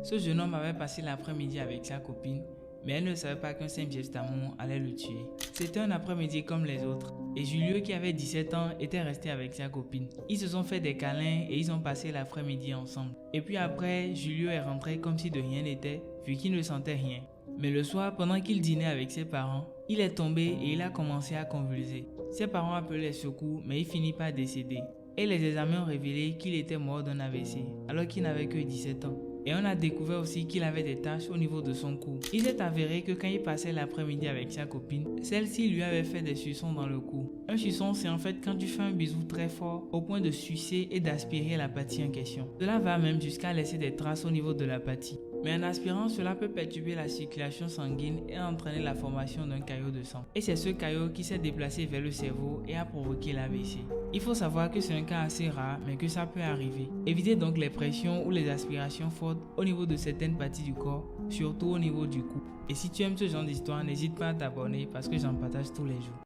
Ce jeune homme avait passé l'après-midi avec sa copine, mais elle ne savait pas qu'un simple geste d'amour allait le tuer. C'était un après-midi comme les autres, et Julio, qui avait 17 ans, était resté avec sa copine. Ils se sont fait des câlins et ils ont passé l'après-midi ensemble. Et puis après, Julio est rentré comme si de rien n'était, vu qu'il ne sentait rien. Mais le soir, pendant qu'il dînait avec ses parents, il est tombé et il a commencé à convulser. Ses parents appelaient les secours, mais il finit par décéder. Et les examens ont révélé qu'il était mort d'un AVC, alors qu'il n'avait que 17 ans. Et on a découvert aussi qu'il avait des taches au niveau de son cou. Il s'est avéré que quand il passait l'après-midi avec sa copine, celle-ci lui avait fait des suçons dans le cou. Un suçon, c'est en fait quand tu fais un bisou très fort au point de sucer et d'aspirer la partie en question. Cela va même jusqu'à laisser des traces au niveau de la partie. Mais en aspirant, cela peut perturber la circulation sanguine et entraîner la formation d'un caillot de sang. Et c'est ce caillot qui s'est déplacé vers le cerveau et a provoqué l'AVC. Il faut savoir que c'est un cas assez rare, mais que ça peut arriver. Évitez donc les pressions ou les aspirations fortes au niveau de certaines parties du corps, surtout au niveau du cou. Et si tu aimes ce genre d'histoire, n'hésite pas à t'abonner parce que j'en partage tous les jours.